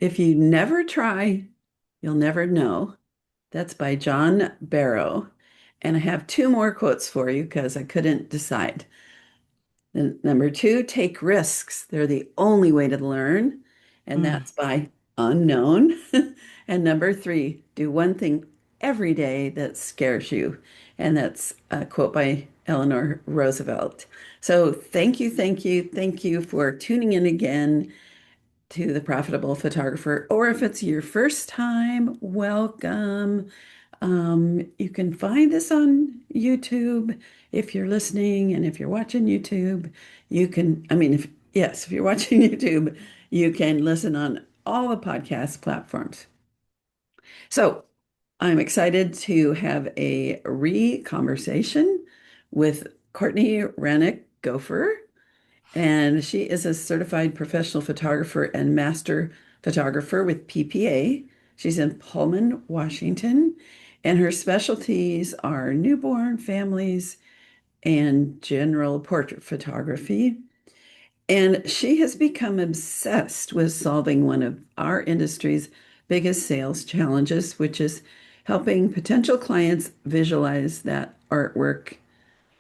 If you never try, you'll never know. That's by John Barrow. And I have two more quotes for you because I couldn't decide. And number two, take risks. They're the only way to learn. And Mm. that's by Unknown. And number three, do one thing every day that scares you. And that's a quote by Eleanor Roosevelt. So thank you for tuning in again to The Profitable Photographer. Or if it's your first time, welcome. You can find this on YouTube if you're listening, and if you're watching YouTube, you can, if you're watching YouTube, you can listen on all the podcast platforms. So I'm excited to have a re-conversation with Courtney Ranck-Copher, and she is a certified professional photographer and master photographer with PPA. She's in Pullman, Washington, and her specialties are newborn families and general portrait photography. And she has become obsessed with solving one of our industry's biggest sales challenges, which is helping potential clients visualize that artwork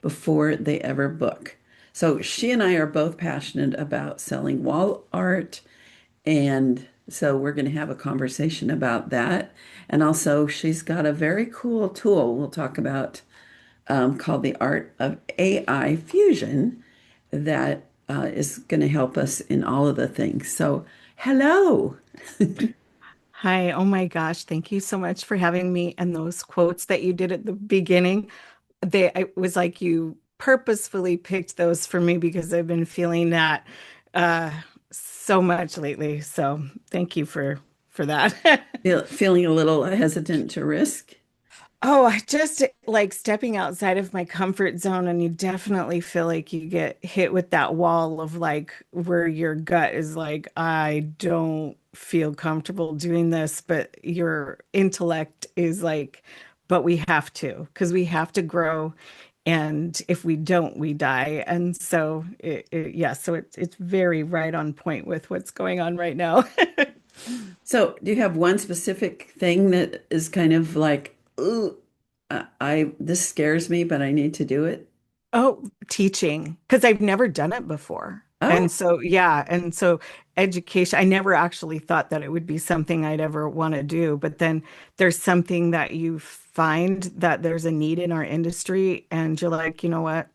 before they ever book. So she and I are both passionate about selling wall art. And so we're going to have a conversation about that. And also, she's got a very cool tool we'll talk about called the Art of AI Fusion that is going to help us in all of the things. So, hello. Hi. Oh my gosh. Thank you so much for having me. And those quotes that you did at the beginning, it was like you purposefully picked those for me because I've been feeling that uh so much lately. So thank you for that. Feeling a little hesitant to risk. Oh, I just like stepping outside of my comfort zone, and you definitely feel like you get hit with that wall of like where your gut is like, I don't feel comfortable doing this, but your intellect is like, but we have to because we have to grow. And if we don't, we die. And so yeah, so it's very right on point with what's going on right now. So, do you have one specific thing that is kind of like, ooh, this scares me, but I need to do it? Oh, teaching, because I've never done it before. Oh, And so, yeah. And so, education, I never actually thought that it would be something I'd ever want to do. But then there's something that you find that there's a need in our industry, and you're like, you know what?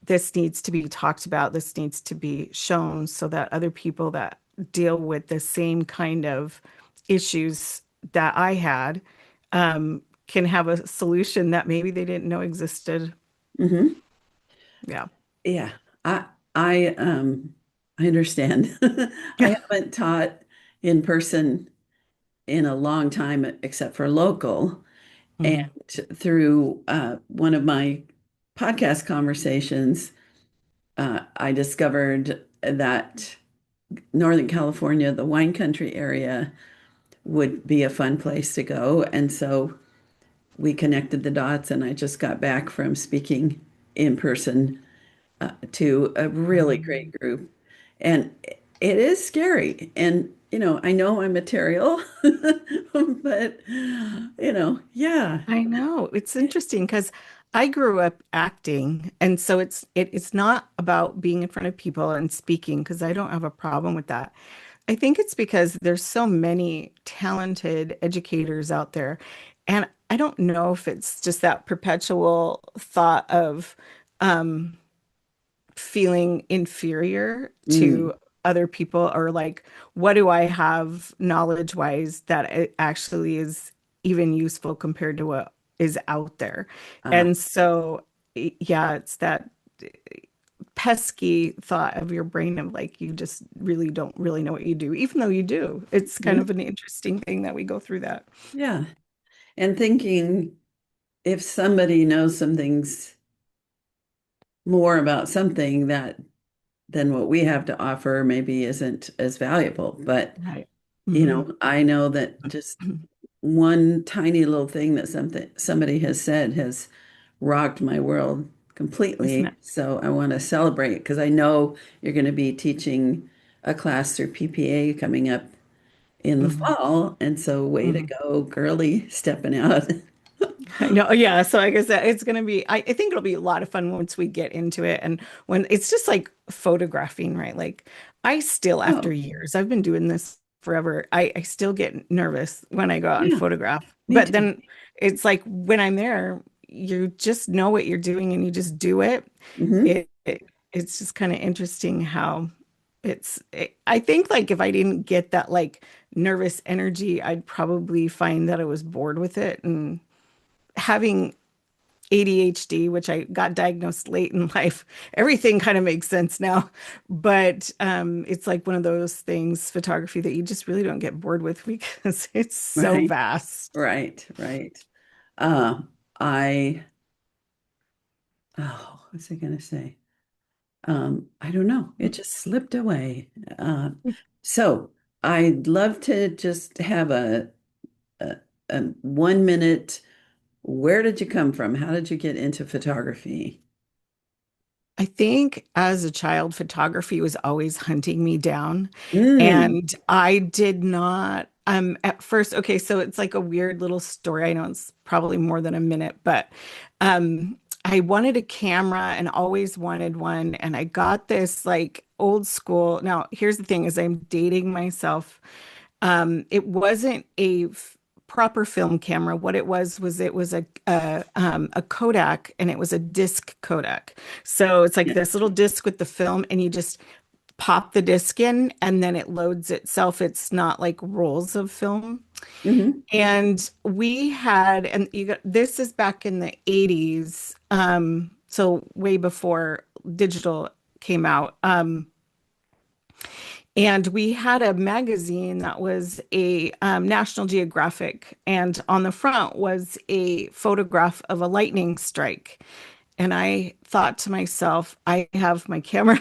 This needs to be talked about. This needs to be shown so that other people that deal with the same kind of issues that I had can have a solution that maybe they didn't know existed. hmm. Yeah. Yeah. I I understand. I haven't taught in person in a long time, except for local. And Mhm. through one of my podcast conversations, I discovered that Northern California, the wine country area, would be a fun place to go. And so we connected the dots, and I just got back from speaking in person to a really great group. And it is scary. And, I know I'm material, but, yeah. I know. It's interesting because I grew up acting, and so it's not about being in front of people and speaking because I don't have a problem with that. I think it's because there's so many talented educators out there, and I don't know if it's just that perpetual thought of um, feeling inferior Mm, to other people, or like, what do I have knowledge wise that it actually is even useful compared to what is out there? uh, And so, yeah, it's that pesky thought of your brain of like, you just really don't really know what you do, even though you do. It's kind mhm. of an interesting thing that we go through that. Yeah. And thinking if somebody knows some things more about something that than what we have to offer maybe isn't as valuable. But, Right. Hmm. I know that just one tiny little thing that somebody has said has rocked my world Isn't completely. it? So I want to celebrate because I know you're going to be teaching a class through PPA coming up in the Mhm. fall. And so way to Mhm. go, girly, stepping out. I know. Yeah. So I guess that it's going to be, I think it'll be a lot of fun once we get into it. And when it's just like photographing, right? Like I still, after Oh, years, I've been doing this forever. I still get nervous when I go out and yeah, photograph. me But too. then it's like when I'm there, you just know what you're doing and you just do it. Hmm. It's just kind of interesting how I think like if I didn't get that like nervous energy, I'd probably find that I was bored with it and having ADHD, which I got diagnosed late in life, everything kind of makes sense now. But it's like one of those things, photography, that you just really don't get bored with because it's so Right, vast. right, right. Uh, I, oh, what's I gonna say? I don't know. It just slipped away. So I'd love to just have a, a 1 minute. Where did you come from? How did you get into photography? I think as a child, photography was always hunting me down. Mm, And I did not, at first, okay, so it's like a weird little story. I know it's probably more than a minute, but I wanted a camera and always wanted one. And I got this like old school. Now, here's the thing is I'm dating myself. It wasn't proper film camera. What it was a Kodak and it was a disc Kodak. So it's like yeah. this little disc with the film and you just pop the disc in and then it loads itself. It's not like rolls of film. Hmm. And we had, and this is back in the 80s, so way before digital came out. And we had a magazine that was a National Geographic, and on the front was a photograph of a lightning strike. And I thought to myself, I have my camera.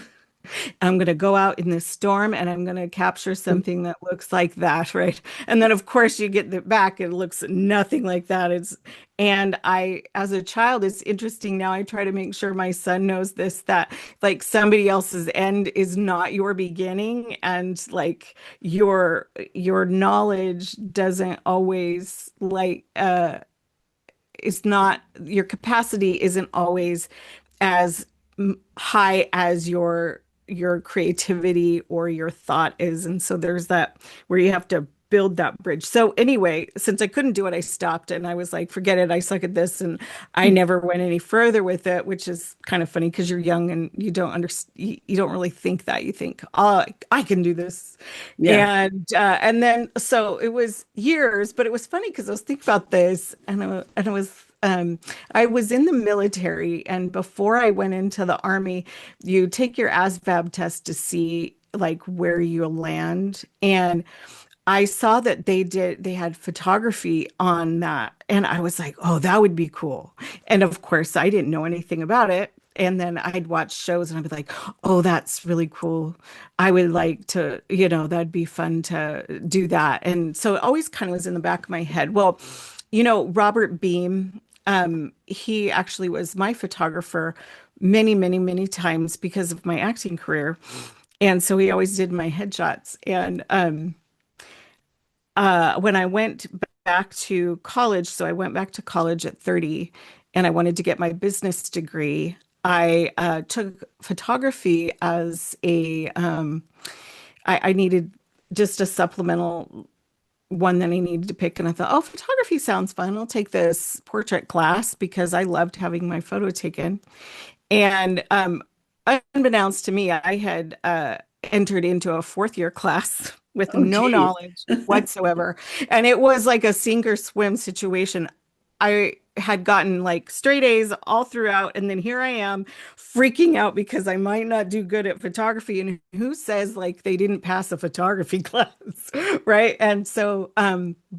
I'm going to go out in this storm and I'm going to capture something that looks like that, right? And then, of course, you get it back, it looks nothing like that. And as a child, it's interesting now. I try to make sure my son knows this that like somebody else's end is not your beginning, and like your knowledge doesn't always it's not your capacity isn't always as high as your creativity or your thought is. And so there's that where you have to build that bridge. So anyway, since I couldn't do it, I stopped and I was like, forget it, I suck at this. And I never went any further with it, which is kind of funny because you're young and you don't understand, you don't really think that. You think, oh, I can do this. Yeah. And then so it was years, but it was funny because I was thinking about this I was in the military, and before I went into the army, you take your ASVAB test to see like where you land. And I saw that they had photography on that. And I was like, oh, that would be cool. And of course, I didn't know anything about it. And then I'd watch shows and I'd be like, oh, that's really cool. I would like to, that'd be fun to do that. And so it always kind of was in the back of my head. Well, Robert Beam, he actually was my photographer many, many, many times because of my acting career. And so he always did my headshots. And when I went back to college, so I went back to college at 30 and I wanted to get my business degree. I took photography as I needed just a supplemental one that I needed to pick. And I thought, oh, photography sounds fun. I'll take this portrait class because I loved having my photo taken. And unbeknownst to me, I had entered into a fourth year class with Oh, no geez. knowledge whatsoever. And it was like a sink or swim situation. I had gotten like straight A's all throughout. And then here I am freaking out because I might not do good at photography. And who says like they didn't pass a photography class? Right. And so,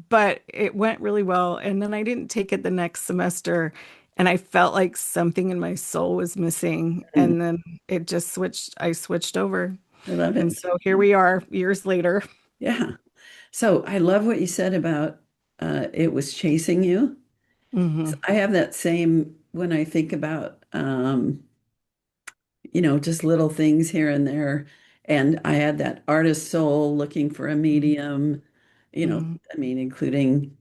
but it went really well. And then I didn't take it the next semester. And I felt like something in my soul was missing. Mm, And then I switched over. I love And it. so here we are years later. Yeah. So I love what you said about it was chasing you. So Hmm. I have that same when I think about just little things here and there. And I had that artist soul looking for a medium. Mhm. I mean, including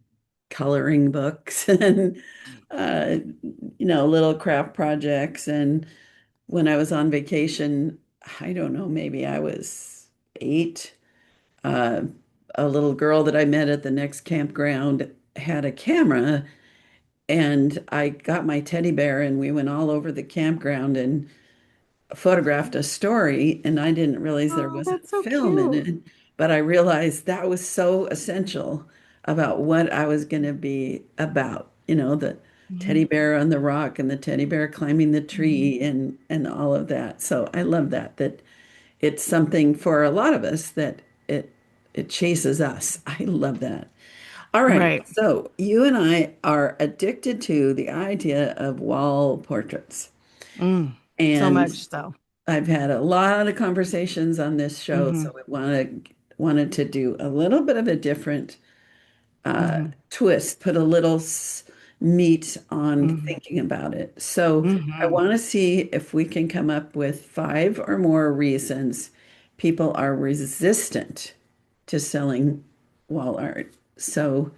coloring books and, uh, little craft projects. And when I was on vacation, I don't know, maybe I was 8. Uh, a little girl that I met at the next campground had a camera, and I got my teddy bear, and we went all over the campground and photographed a story, and I didn't realize there Oh, wasn't that's so film in cute. it, but I realized that was so essential about what I was going to be about, the teddy Mhm. bear on the rock and the teddy bear climbing the Mhm. tree and all of that. So I love that it's something for a lot of us that it it chases us. I love that. All right. Right. So you and I are addicted to the idea of wall portraits. Mm. So And much so. I've had a lot of conversations on this show, so Hmm. we wanted to do a little bit of a different Hmm. twist, put a little meat on Hmm. thinking about it. So I Hmm. want to see if we can come up with 5 or more reasons people are resistant to selling wall art. So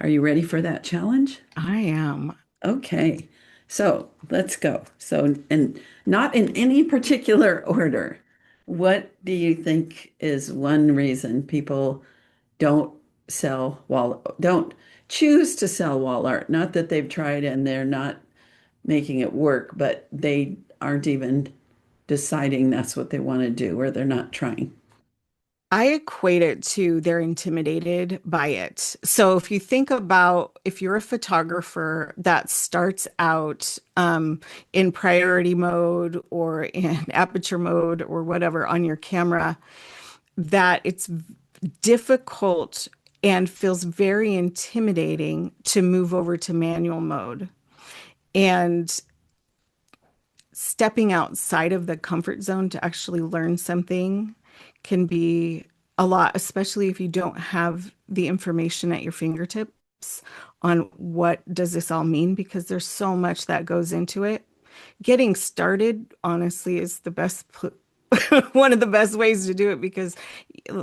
are you ready for that challenge? I am. Okay, so let's go. So, and not in any particular order. What do you think is one reason people don't don't choose to sell wall art? Not that they've tried and they're not making it work, but they aren't even deciding that's what they want to do, or they're not trying. I equate it to they're intimidated by it. So if you think about if you're a photographer that starts out in priority mode or in aperture mode or whatever on your camera, that it's difficult and feels very intimidating to move over to manual mode. And stepping outside of the comfort zone to actually learn something can be a lot, especially if you don't have the information at your fingertips on what does this all mean, because there's so much that goes into it. Getting started, honestly, is the best one of the best ways to do it because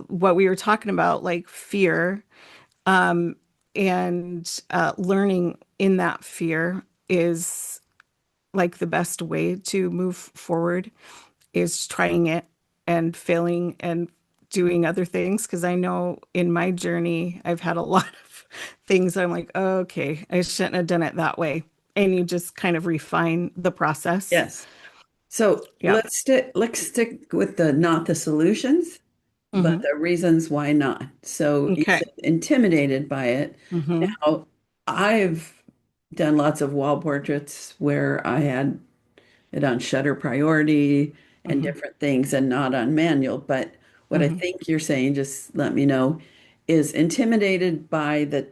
what we were talking about, like fear, and learning in that fear is like the best way to move forward is trying it and failing and doing other things. Because I know in my journey, I've had a lot of things I'm like, oh, okay, I shouldn't have done it that way. And you just kind of refine the process. Yes. So Yeah. let's stick with the not the solutions, but Hmm. the reasons why not. So you Okay. said intimidated by it. Hmm. Now, I've done lots of wall portraits where I had it on shutter priority and Hmm. different things and not on manual. But what I Hmm. think you're saying, just let me know, is intimidated by the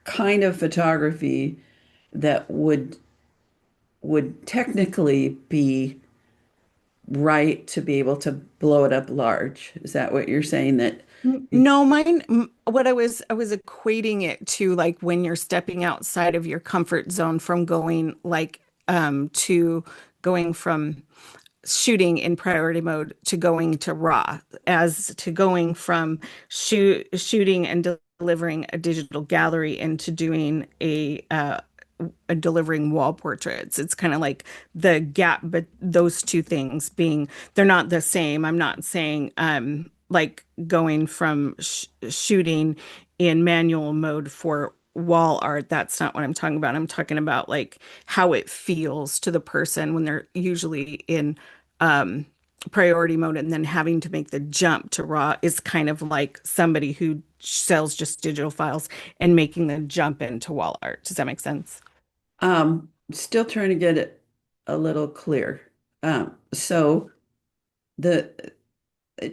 kind of photography that would technically be right to be able to blow it up large. Is that what you're saying? That No, what I was equating it to like when you're stepping outside of your comfort zone from going like to going from shooting in priority mode to going to raw, as to going from shooting and delivering a digital gallery into doing a delivering wall portraits. It's kind of like the gap, but those two things being they're not the same. I'm not saying like going from shooting in manual mode for wall art. That's not what I'm talking about. I'm talking about like how it feels to the person when they're usually in um priority mode and then having to make the jump to raw is kind of like somebody who sells just digital files and making the jump into wall art. Does that make sense? still trying to get it a little clear. So the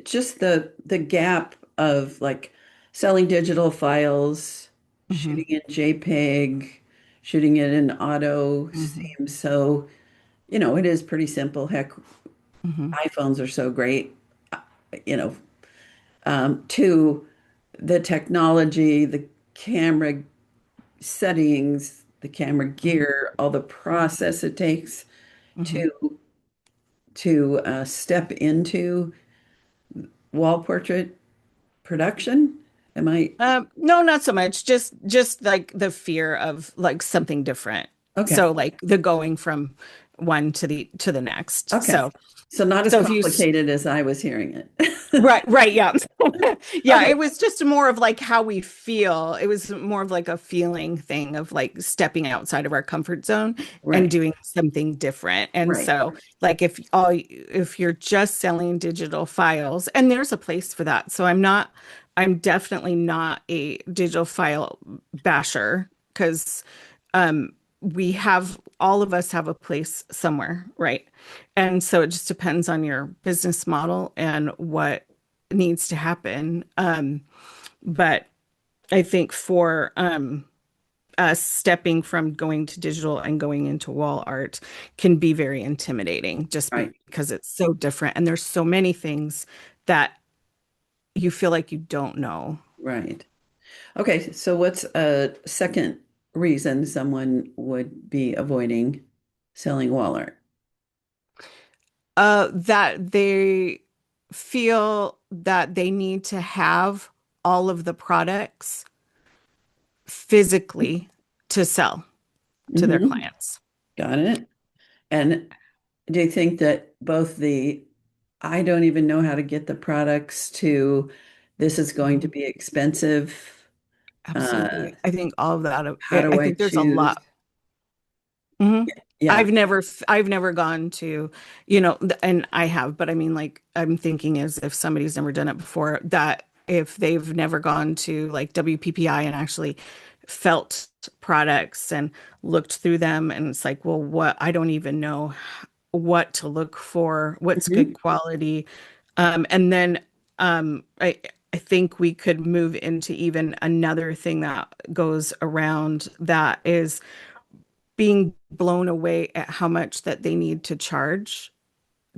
just the gap of like selling digital files, Hmm. shooting in JPEG, shooting it in auto Hmm. seems so, it is pretty simple. Heck, Hmm. iPhones are so great, you know, to the technology, the camera settings, the camera gear, all the process it takes Hmm. to step into wall portrait production. Am I No, not so much. Just like the fear of like something different. okay? So like the going from one to the next. Okay. So not as So if you complicated as I was hearing it. right, right, yeah. Yeah, Okay. it was just more of like how we feel. It was more of like a feeling thing of like stepping outside of our comfort zone and Right. doing something different. And Right. so like if you're just selling digital files, and there's a place for that. So I'm definitely not a digital file basher because we have all of us have a place somewhere, right? And so it just depends on your business model and what needs to happen. But I think for us stepping from going to digital and going into wall art can be very intimidating just Right. because it's so different and there's so many things that you feel like you don't know. Right. Okay. So what's a second reason someone would be avoiding selling wall art? That they feel that they need to have all of the products physically to sell to their Hmm. clients. Got it. And do you think that both the I don't even know how to get the products to this is going to Mhm. be expensive. Uh, Absolutely. I think all of that. how I do I think there's a choose? lot. Mhm. Yeah. I've never gone to, and I have, but I mean, like, I'm thinking as if somebody's never done it before, that if they've never gone to like WPPI and actually felt products and looked through them, and it's like, well, what, I don't even know what to look for, what's good Hmm. quality. And then I think we could move into even another thing that goes around that is being blown away at how much that they need to charge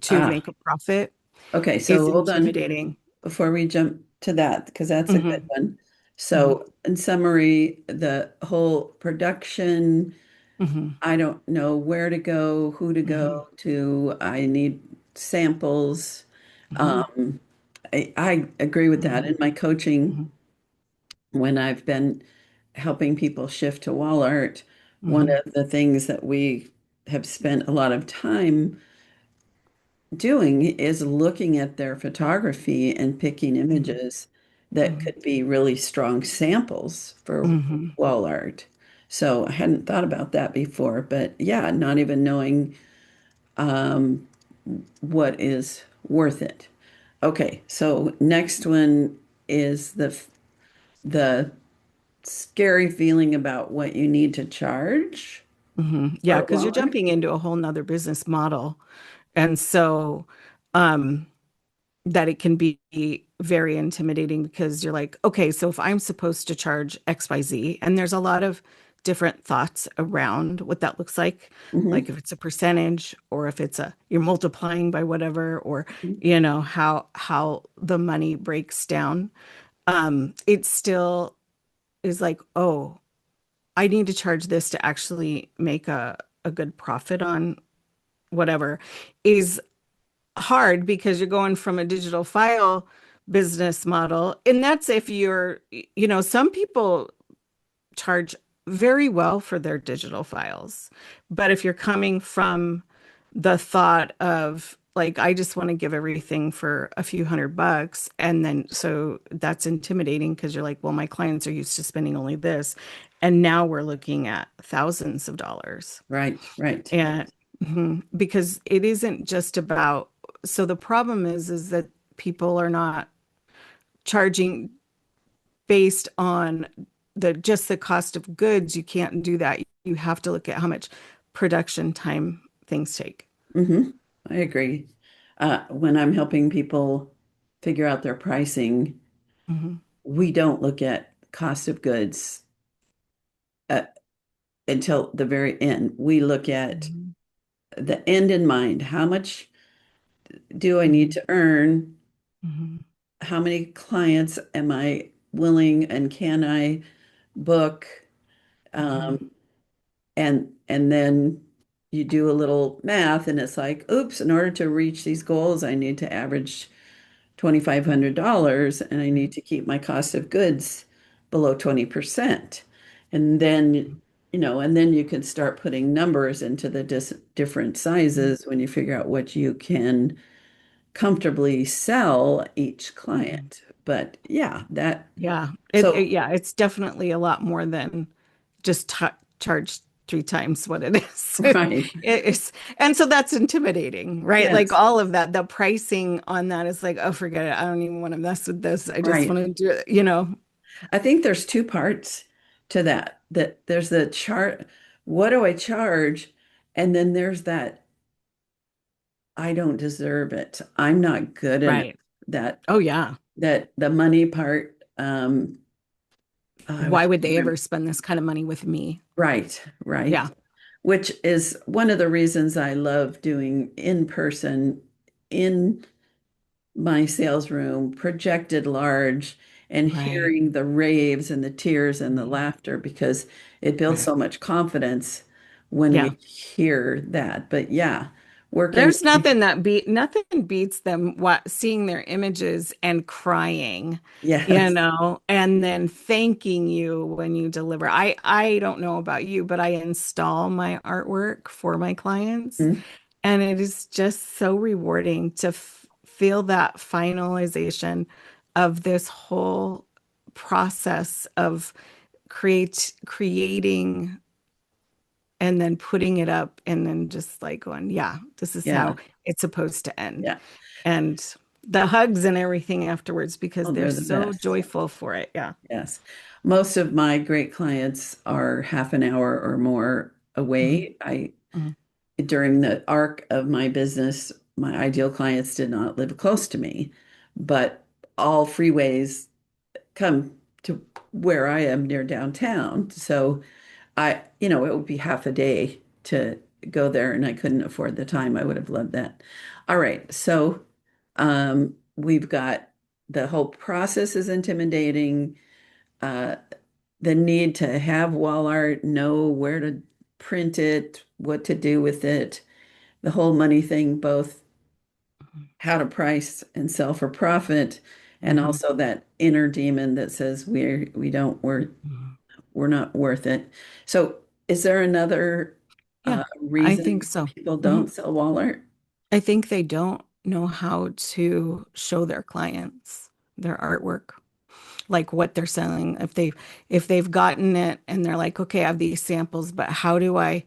to Ah, make a profit okay. is So hold on intimidating. before we jump to that, because that's a good Hmm. one. Hmm. So, in summary, the whole production, Hmm. I don't know where to go, who to Hmm. go to. I need samples. Hmm. Um, I agree with that. Hmm. In my coaching, hmm when I've been helping people shift to wall art, one hmm of the things that we have spent a lot of time doing is looking at their photography and picking images that hmm could be really strong samples for hmm wall art. So I hadn't thought about that before, but yeah, not even knowing um, what is worth it. Okay, so next one is the scary feeling about what you need to charge Yeah, for because wall you're art. jumping into a whole nother business model. And so um that it can be very intimidating because you're like, okay, so if I'm supposed to charge XYZ, and there's a lot of different thoughts around what that looks like Hmm. if it's a percentage or if it's a you're multiplying by whatever, or how the money breaks down. It still is like, oh, I need to charge this to actually make a good profit on whatever is hard because you're going from a digital file business model. And that's if some people charge very well for their digital files. But if you're coming from the thought of like, I just want to give everything for a few $100, and then so that's intimidating because you're like, well, my clients are used to spending only this. And now we're looking at thousands of dollars. Right, right. And because it isn't just about, so the problem is that people are not charging based on the just the cost of goods. You can't do that. You have to look at how much production time things take. Hmm. I agree. When I'm helping people figure out their pricing, Hmm. we don't look at cost of goods uh, until the very end. We look at Hmm. the end in mind. How much do I need Hmm. to earn? Hmm. How many clients am I willing and can I book? Hmm. Um, and then you do a little math, and it's like, oops, in order to reach these goals, I need to average $2,500 and I need to keep my cost of goods below 20%. And then, and then you can start putting numbers into the different sizes when you figure out what you can comfortably sell each Mhm. client. But yeah, Yeah, so yeah, it's definitely a lot more than just charge three times what it is. right. It's and so that's intimidating, right? Like Yes, all of that, the pricing on that is like, oh, forget it. I don't even want to mess with this. I just right. want to do it, you know? I think there's two parts to that. That there's the chart, what do I charge? And then there's that I don't deserve it. I'm not good enough. Right. That Oh yeah. that the money part, I Why wish I would could they remember. ever spend this kind of money with me? Right, right. Yeah. Which is one of the reasons I love doing in person in my sales room, projected large, and Right. hearing the raves and the tears and the Mhm. laughter because it builds Right. so much confidence when we Yeah. hear that. But yeah, working, There's nothing beats them seeing their images and crying, yes. and then thanking you when you deliver. I don't know about you, but I install my artwork for my clients, Mhm. and it is just so rewarding to f feel that finalization of this whole process of creating and then putting it up and then just like going, yeah, this is Yeah, how it's supposed to end. yeah. And the hugs and everything afterwards because Oh, they're they're the so best. joyful for it. Yeah. Yes. Most of my great clients are half an hour or more Mhm. away. During the arc of my business, my ideal clients did not live close to me, but all freeways come to where I am near downtown. So it would be half a day to go there, and I couldn't afford the time. I would have loved that. All right. So we've got the whole process is intimidating. Uh, the need to have wall art, know where to print it, what to do with it, the whole money thing, both how to price and sell for profit, and Mhm. also that inner demon that says Mhm. we're not worth it. So, is there another Yeah, I think reason so. people Mhm. don't sell wall art? I think they don't know how to show their clients their artwork, like what they're selling. If they've gotten it and they're like, okay, I have these samples, but how do I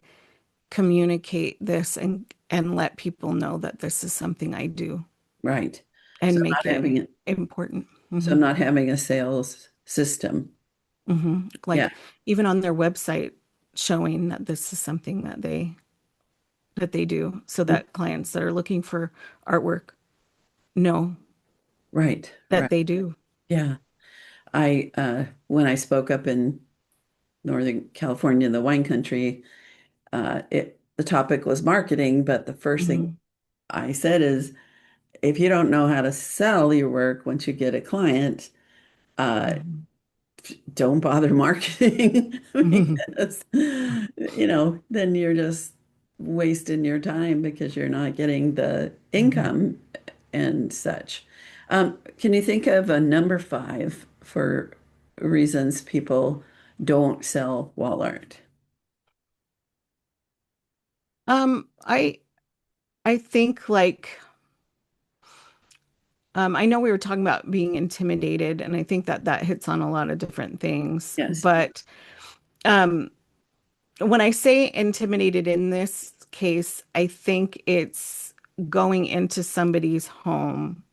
communicate this and let people know that this is something I do Right. So and not make it having it, important. so not having a sales system. Yeah, Like even on their website showing that this is something that they do so that clients that are looking for artwork know right, that right. they do. Yeah. I when I spoke up in Northern California in the wine country, the topic was marketing, but the first thing Hmm. I said is if you don't know how to sell your work once you get a client, uh, Hmm. don't bother marketing Hmm. because, then you're just wasting your time because you're not getting the Hmm. income and such. Can you think of a number five for reasons people don't sell wall art? Um, I I think like I know we were talking about being intimidated, and I think that that hits on a lot of different things. Yes. But um, when I say intimidated in this case, I think it's going into somebody's home,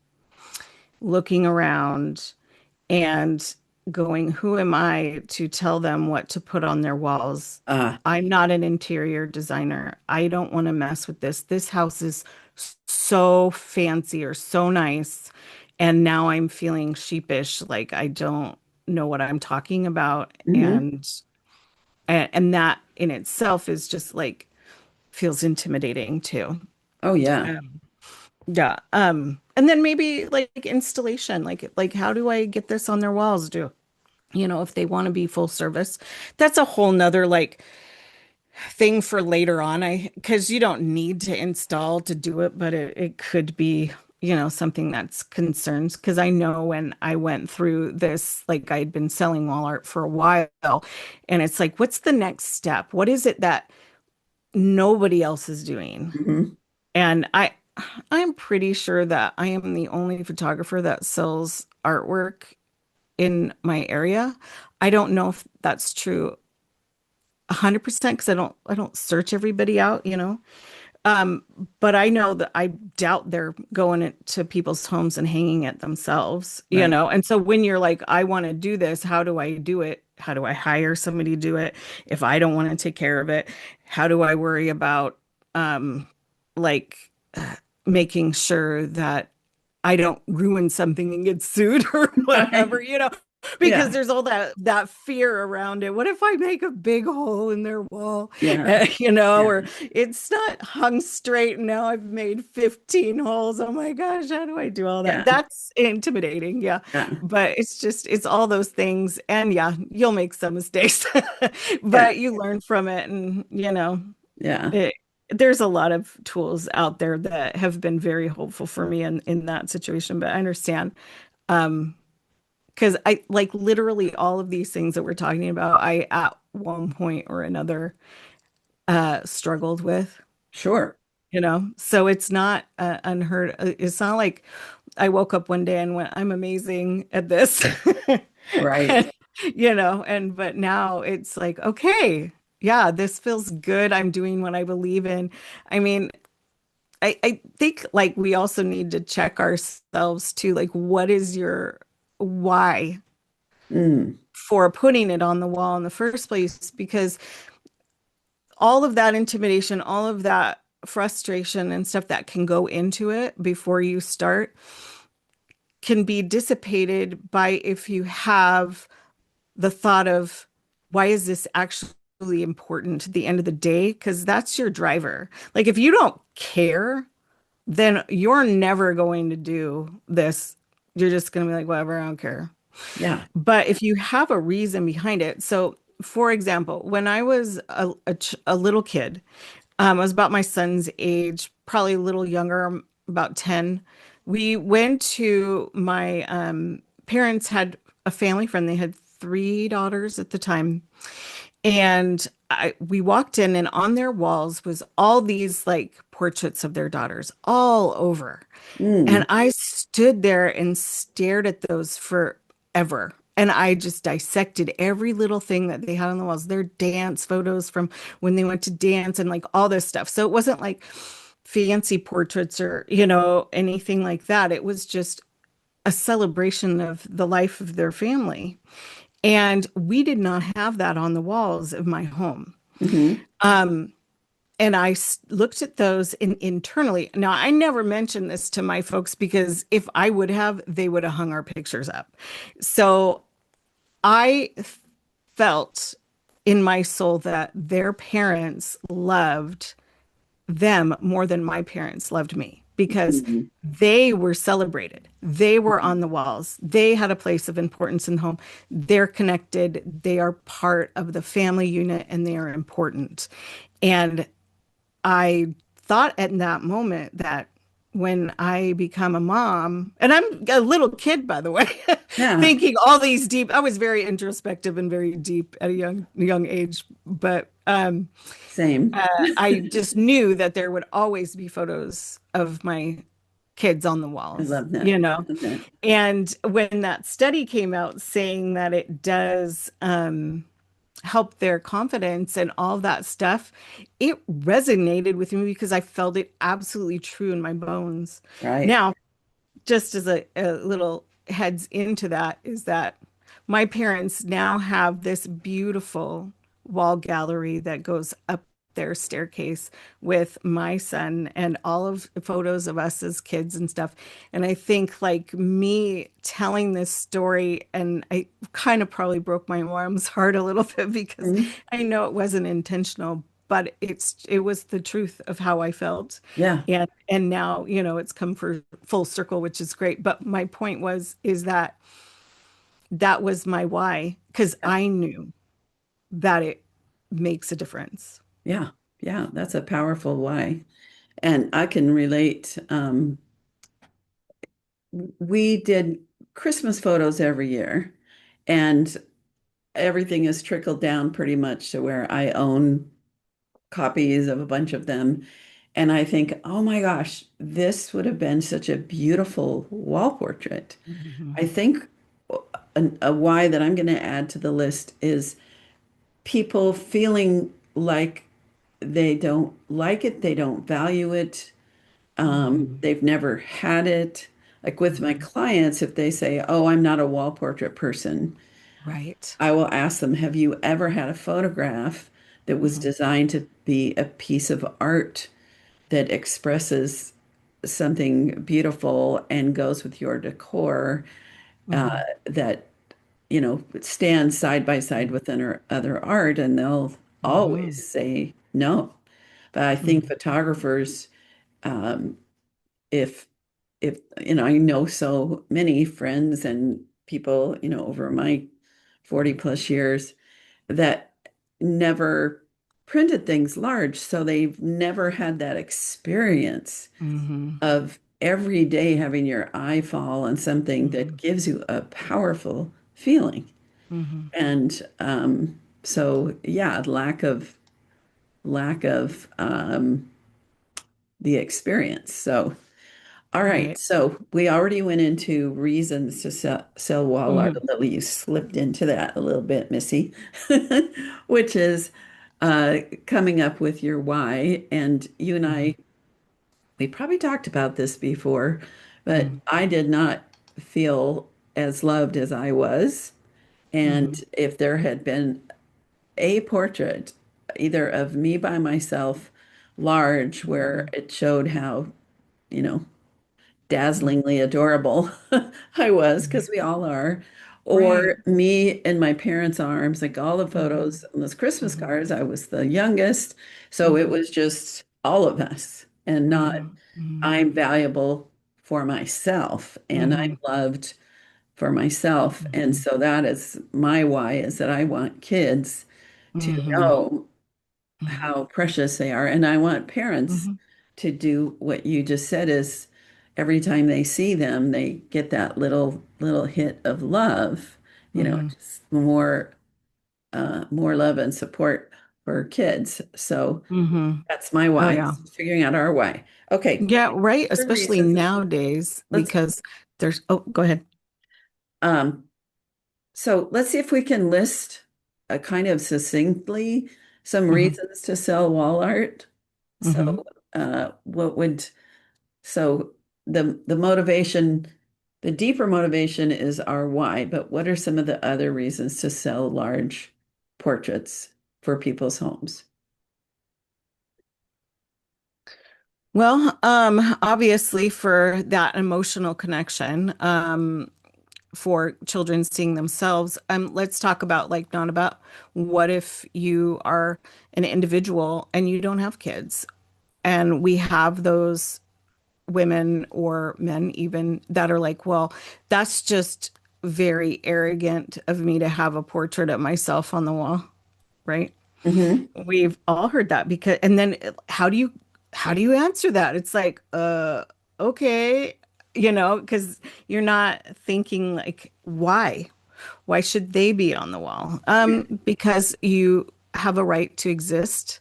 looking around, and going, who am I to tell them what to put on their walls? Ah, I'm not an interior designer. I don't want to mess with this. This house is so fancy or so nice. And now I'm feeling sheepish, like I don't know what I'm talking about. hmm. And that in itself is just like feels intimidating too. Oh yeah. Um, yeah. And then maybe like installation, like how do I get this on their walls? If they want to be full service, that's a whole nother like thing for later on. Because you don't need to install to do it, but it could be something that's concerns because I know when I went through this, like I'd been selling wall art for a while, and it's like, what's the next step? What is it that nobody else is doing? Hmm. And I'm pretty sure that I am the only photographer that sells artwork in my area. I don't know if that's true 100% because I don't search everybody out. Um, but I know that I doubt they're going into people's homes and hanging it themselves, you Right. know? And so when you're like, I want to do this, how do I do it? How do I hire somebody to do it if I don't want to take care of it? How do I worry about like making sure that I don't ruin something and get sued or Right. whatever, because Yeah. there's all that fear around it. What if I make a big hole in their wall, Yeah. Yeah. or it's not hung straight and now I've made 15 holes. Oh my gosh, how do I do all that? Yeah. That's intimidating, yeah. Yeah. But it's all those things. And yeah, you'll make some mistakes, Yeah. but you learn from it and Yeah. it, there's a lot of tools out there that have been very helpful for me in that situation, but I understand. Um, because I like literally all of these things that we're talking about, I at one point or another struggled with, Sure. So it's not unheard. It's not like I woke up one day and went, I'm amazing at this. Right. And, and but now it's like, okay, yeah, this feels good. I'm doing what I believe in. I mean, I think like we also need to check ourselves too. Like, what is your why Mm. for putting it on the wall in the first place? Because all of that intimidation, all of that frustration and stuff that can go into it before you start can be dissipated by if you have the thought of why is this actually important at the end of the day? Because that's your driver. Like if you don't care, then you're never going to do this. You're just going to be like, whatever, I don't care. Yeah. But if you have a reason behind it, so for example, when I was a little kid, I was about my son's age, probably a little younger, about 10. We went to my parents had a family friend. They had three daughters at the time. And we walked in, and on their walls was all these like portraits of their daughters all over. And Mm. I stood there and stared at those forever. And I just dissected every little thing that they had on the walls, their dance photos from when they went to dance and like all this stuff. So it wasn't like fancy portraits or, anything like that. It was just a celebration of the life of their family. And we did not have that on the walls of my home. Hmm. Um, and looked at those internally. Now, I never mentioned this to my folks because if I would have, they would have hung our pictures up. So I felt in my soul that their parents loved them more than my parents loved me because Hmm. they were celebrated. They were on the walls. They had a place of importance in the home. They're connected. They are part of the family unit and they are important. And I thought at that moment that when I become a mom, and I'm a little kid, by the way, Yeah. thinking all these deep, I was very introspective and very deep at a young age, but Same. I just knew that there would always be photos of my kids on the I walls, love that. Love that. And when that study came out saying that it does help their confidence and all that stuff, it resonated with me because I felt it absolutely true in my bones. Right. Now, just as a little heads into that, is that my parents now have this beautiful wall gallery that goes up their staircase with my son and all of the photos of us as kids and stuff. And I think like me telling this story, and I kind of probably broke my mom's heart a little bit because Mhm. I know it wasn't intentional, but it was the truth of how I felt. Yeah. And now, it's come for full circle, which is great. But my point is that that was my why, because I knew that it makes a difference. Yeah. Yeah. That's a powerful why. And I can relate. we did Christmas photos every year, and everything has trickled down pretty much to where I own copies of a bunch of them. And I think, oh my gosh, this would have been such a beautiful wall portrait. Mhm. I think a why that I'm going to add to the list is people feeling like they don't like it, they don't value it, Mhm. they've never had it. Like with my Mhm. clients, if they say, "Oh, I'm not a wall portrait person," Right. I will ask them, "Have you ever had a photograph that was Mhm. designed to be a piece of art that expresses something beautiful and goes with your decor, uh, Mhm. that stands side by side with other art?" And they'll Mhm. always say no. But I think Mhm. photographers, um, if I know so many friends and people, over my 40 plus years that never printed things large, so they've never had that experience Mhm. of every day having your eye fall on something that Mhm. gives you a powerful feeling. Mhm. And so yeah, lack of the experience. So all right, Right. so we already went into reasons to sell wall art Mhm. a little. You slipped into that a little bit, Missy, which is coming up with your why. And you and Mhm. I, we probably talked about this before, but Mhm. I did not feel as loved as I was. And Mhm. if there had been a portrait, either of me by myself, large, where Mhm. it showed how, you know, Mhm. dazzlingly adorable I was, because Right. we all are, Right. or me in my parents' arms, like all the Mhm. photos on those Christmas Mhm. cards, I was the youngest. So it Mhm. was just all of us and not Mhm. Mhm. I'm valuable for myself and I'm Mhm. loved for myself. And Mhm. so that is my why, is that I want kids to Mhm. know Mhm. how precious they are. And I want parents Mhm. to do what you just said, is every time they see them, they get that little hit of love, Mhm. just more love and support for kids. So Mhm. that's my Oh why, yeah. figuring out our why. Okay, Yeah, right. for Especially reasons. nowadays Let's because there's, oh, go ahead. um so let's see if we can list a kind of succinctly some Hmm. reasons to sell wall art. Hmm. So what would So the motivation, the deeper motivation is our why, but what are some of the other reasons to sell large portraits for people's homes? Well, obviously for that emotional connection, for children seeing themselves, let's talk about like not about what if you are an individual and you don't have kids, and we have those women or men even that are like, well, that's just very arrogant of me to have a portrait of myself on the wall, right? Hmm. We've all heard that because, and then how do you answer that? It's like, okay, because you're not thinking like, why? Why should they be on the wall? Because you have a right to exist.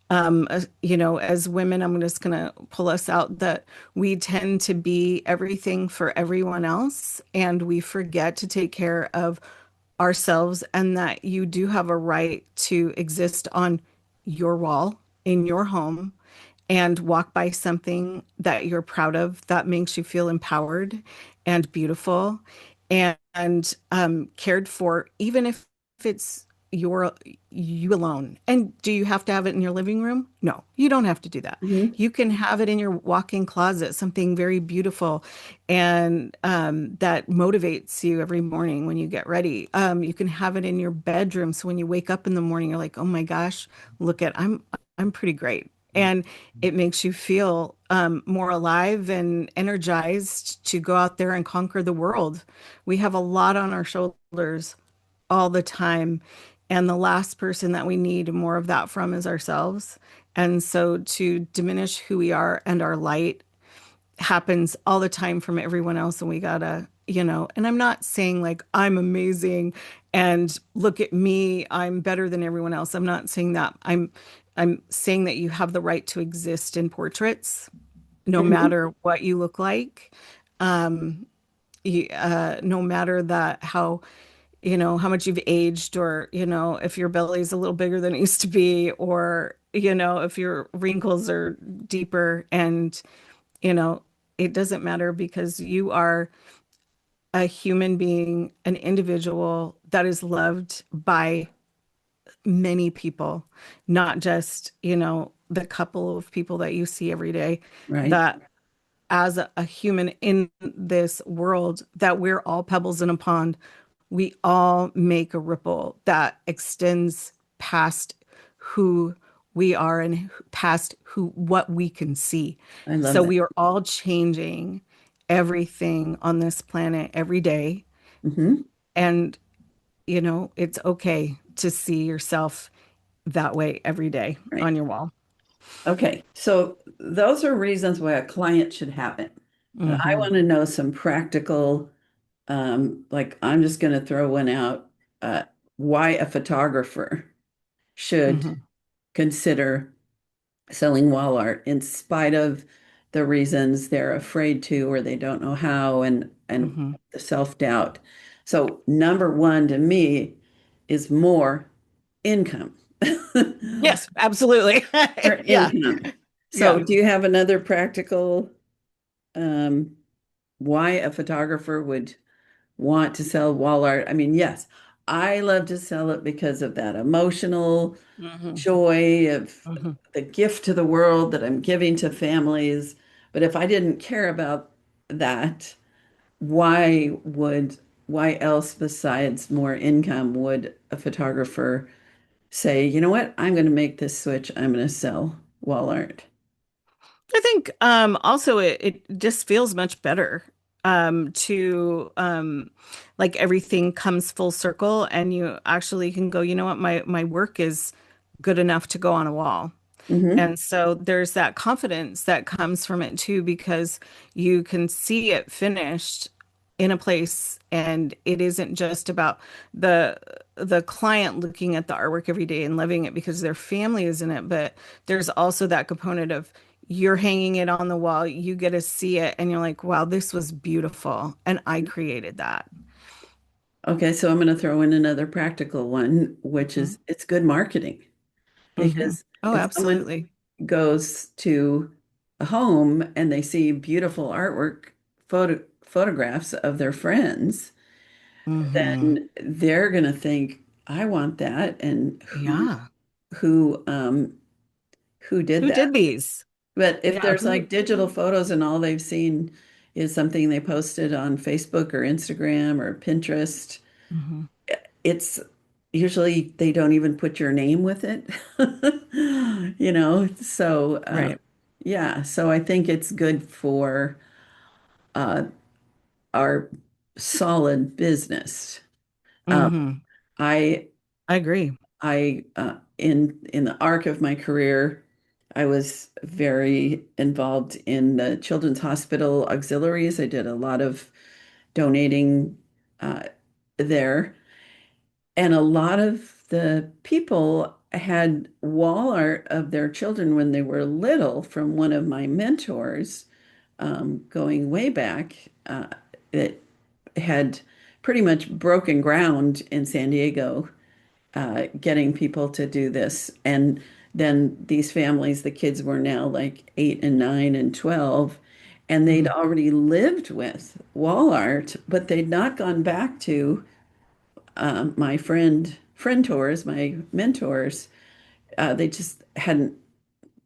As women, I'm just gonna pull us out that we tend to be everything for everyone else, and we forget to take care of ourselves, and that you do have a right to exist on your wall in your home and walk by something that you're proud of that makes you feel empowered and beautiful and cared for, even if it's your you alone. And do you have to have it in your living room? No, you don't have to do that. Hmm. You can have it in your walk-in closet, something very beautiful and that motivates you every morning when you get ready. You can have it in your bedroom, so when you wake up in the morning, you're like, "Oh my gosh, look at I'm pretty great." And it makes you feel more alive and energized to go out there and conquer the world. We have a lot on our shoulders all the time. And the last person that we need more of that from is ourselves. And so to diminish who we are and our light happens all the time from everyone else, and we gotta, and I'm not saying like I'm amazing and look at me, I'm better than everyone else. I'm not saying that. I'm saying that you have the right to exist in portraits no Mhm. matter what you look like. No matter that how much you've aged, or if your belly's a little bigger than it used to be, or if your wrinkles are deeper, and you know it doesn't matter, because you are a human being, an individual that is loved by many people, not just the couple of people that you see every day. Right. That as a human in this world, that we're all pebbles in a pond. We all make a ripple that extends past who we are, and past who what we can see. I love So that. we are all changing everything on this planet every day. Hmm. And it's okay to see yourself that way every day Right. on your wall. Okay. So those are reasons why a client should have it. But I Hmm. want to know some practical, like I'm just going to throw one out, uh, why a photographer should Hmm. consider selling wall art in spite of the reasons they're afraid to or they don't know how and Hmm. the self-doubt. So number one to me is more income. Yes, absolutely. More Yeah. income. So Yeah. do you have another practical um, why a photographer would want to sell wall art? I mean, yes, I love to sell it because of that emotional Hmm. joy of Hmm. the gift to the world that I'm giving to families. But if I didn't care about that, why else besides more income would a photographer say, you know what, I'm going to make this switch, I'm going to sell wall art? I think also it just feels much better to like everything comes full circle, and you actually can go, my work is good enough to go on a wall. Hmm. And so there's that confidence that comes from it too, because you can see it finished in a place, and it isn't just about the the client looking at the artwork every day and loving it because their family is in it, but there's also that component of you're hanging it on the wall, you get to see it, and you're like, wow, this was beautiful, and I created that. Okay, so I'm going to throw in another practical one, which Hmm. is it's good marketing Hmm. because Oh, if someone absolutely. goes to a home and they see beautiful artwork, photographs of their friends, Hmm. then they're going to think, I want that. And Yeah. who who did Who that? did these? But if Yeah, there's who? like digital photos and all they've seen is something they posted on Facebook or Instagram or Pinterest, Hmm. it's usually they don't even put your name with it. So Right. yeah, so I think it's good for uh, our solid business. Um, Hmm. I I agree. in the arc of my career, I was very involved in the Children's Hospital auxiliaries. I did a lot of donating uh, there. And a lot of the people had wall art of their children when they were little from one of my mentors, going way back, that had pretty much broken ground in San Diego, getting people to do this. And then these families, the kids were now like 8 and 9 and 12, and they'd Hmm. already lived with wall art, but they'd not gone back to my friend tours, my mentors. They just hadn't.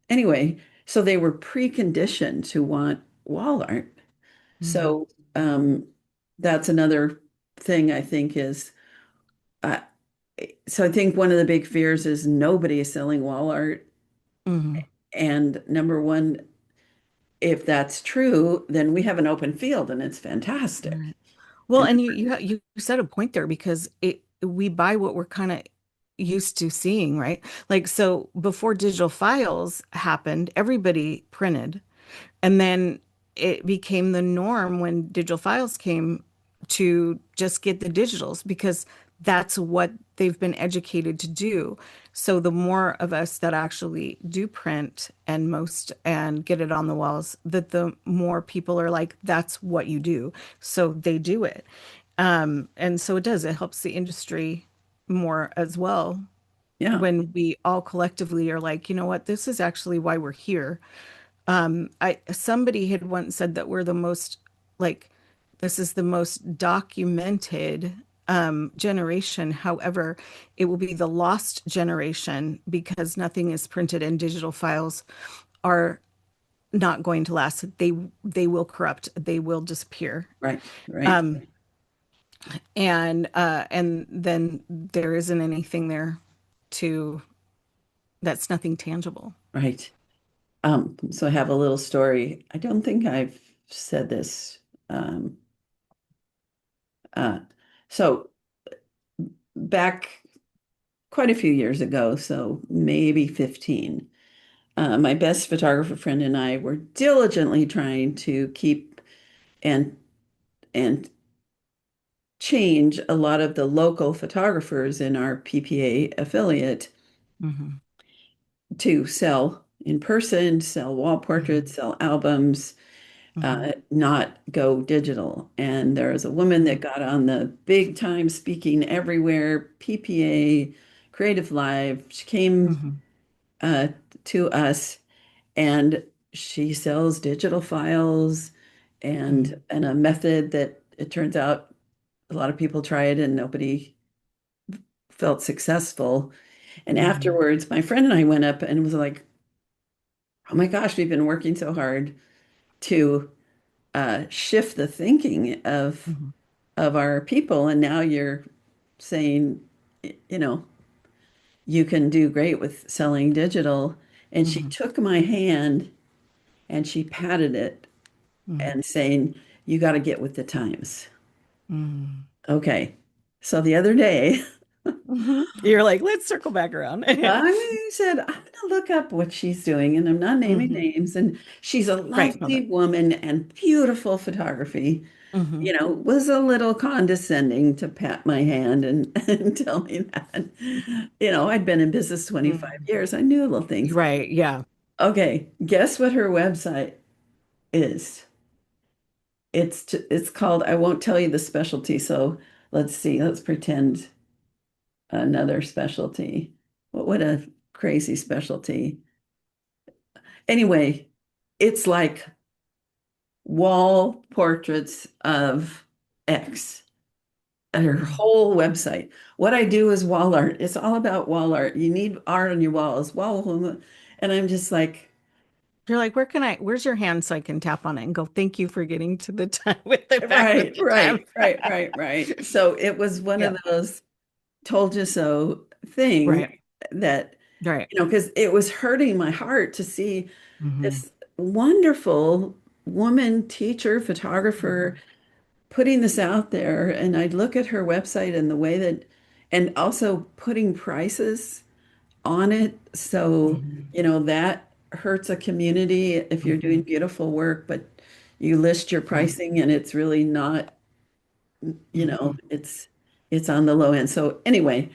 Anyway, so they were preconditioned to want wall art. Hmm. So that's another thing I think is. Uh, so I think one of the big fears is nobody is selling wall art. Hmm. And number one, if that's true, then we have an open field and it's fantastic. Right. Well, And and you said a point there, because we buy what we're kind of used to seeing, right? Like, so before digital files happened, everybody printed. And then it became the norm when digital files came to just get the digitals because that's what they've been educated to do. So the more of us that actually do print and get it on the walls, that the more people are like, that's what you do. So they do it. And so it does, it helps the industry more as well Yeah. when we all collectively are like, you know what, this is actually why we're here. I somebody had once said that we're the most like this is the most documented generation. However, it will be the lost generation because nothing is printed and digital files are not going to last. They will corrupt. They will disappear. Right. Right. Um, and then there isn't anything there to that's nothing tangible. Right. So I have a little story. I don't think I've said this. Um, uh, so back quite a few years ago, so maybe 15, my best photographer friend and I were diligently trying to keep and and change a lot of the local photographers in our PPA affiliate Hmm. to sell in person, sell wall Hmm. portraits, sell albums, Hmm. not go digital. And there was a woman that got on the big time speaking everywhere, PPA, Creative Live. She came Hmm. uh, to us and she sells digital files Hmm. and a method that it turns out a lot of people try it and nobody felt successful. And Hmm. afterwards, my friend and I went up and was like, "Oh my gosh, we've been working so hard to shift the thinking Hmm. of our people, and now you're saying, you know, you can do great with selling digital." And she Hmm. took my hand and she patted it Hmm. and saying, "You got to get with the times." Hmm. Okay. So the other day, Hmm. You're like, let's circle back around. Yeah. I said, I'm going to look up what she's doing, and I'm not naming Hmm. names. And she's a Right. No, lovely woman and beautiful photography. hmm. Was a little condescending to pat my hand and tell me that. I'd been in business 25 Hmm. years. I knew little things. Right. Yeah. Okay, guess what her website is? It's called, I won't tell you the specialty, so let's see, let's pretend another specialty. What would a crazy specialty? Anyway, it's like wall portraits of X. Her Hmm. whole website. What I do is wall art. It's all about wall art. You need art on your walls. And I'm just like, You're like, where's your hand so I can tap on it and go, thank you for getting to the time with the back of right, the time. right, right, right, right. So it was one Yeah. of those told you so thing Right. that, Right. because it was hurting my heart to see Hmm. this wonderful woman, teacher, photographer Hmm. putting this out there. And I'd look at her website and the way that, and also putting prices on it. So, Hmm. that hurts a community if you're doing Hmm. beautiful work, but you list your Right. pricing and it's really not, Hmm. it's on the low end. So anyway,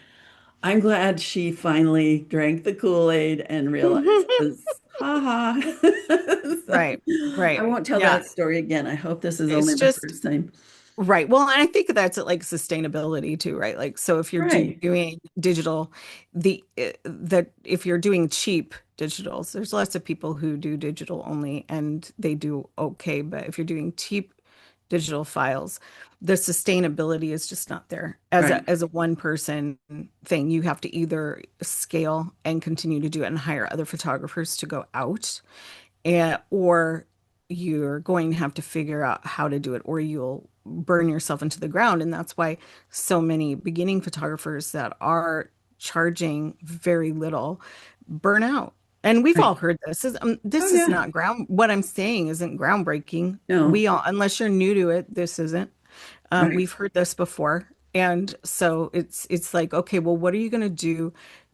I'm glad she finally drank the Kool-Aid and realized it was ha ha. So, Right. I Right. won't tell Yeah. that story again. I hope this is only It's the just first time. right. Well, and I think that's like sustainability too, right? Like, so if you're Right, doing digital, that if you're doing cheap digitals, there's lots of people who do digital only and they do okay. But if you're doing cheap digital files, the sustainability is just not there. right, As a one person thing, you have to either scale and continue to do it and hire other photographers to go out or you're going to have to figure out how to do it, or you'll burn yourself into the ground. And that's why so many beginning photographers that are charging very little burn out. And we've right. all heard this. Oh This is yeah. not what I'm saying isn't groundbreaking. No, We all, unless you're new to it, this isn't. right. We've heard this before. And so it's like, okay, well, what are you going to do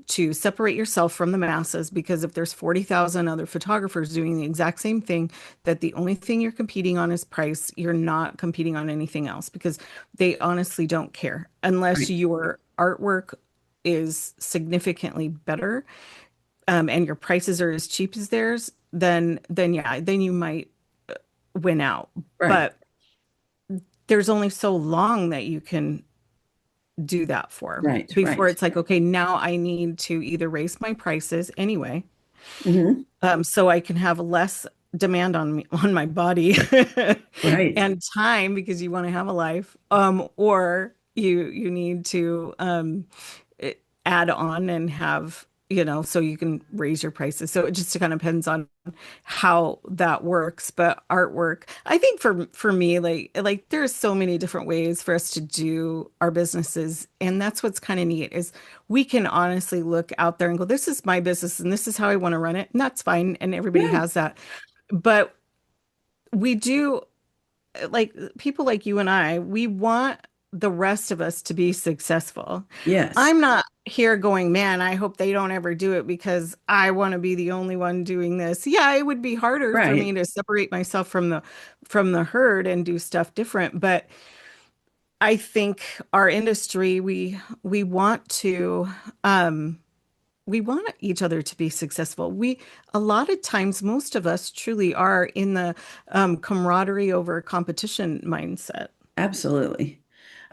to separate yourself from the masses, because if there's 40,000 other photographers doing the exact same thing, that the only thing you're competing on is price, you're not competing on anything else, because they honestly don't care unless Right. your artwork is significantly better, and your prices are as cheap as theirs, then yeah, then you might win out. Right. But there's only so long that you can do that for Right. before Right. it's like, okay, now I need to either raise my prices anyway, Hmm. so I can have less demand on me, on my body Right. and time, because you want to have a life, or you need to add on and have, so you can raise your prices. So it just kind of depends on how that works. But artwork, I think for me, like there's so many different ways for us to do our businesses, and that's what's kind of neat is we can honestly look out there and go, this is my business and this is how I want to run it, and that's fine, and everybody Yeah. has that. But we do, like people like you and I, we want the rest of us to be successful. Yes. I'm not here going, man, I hope they don't ever do it because I want to be the only one doing this. Yeah, it would be harder for me Right. to separate myself from the herd and do stuff different, but I think our industry, we want to we want each other to be successful. We, a lot of times, most of us truly are in the camaraderie over competition mindset. Absolutely.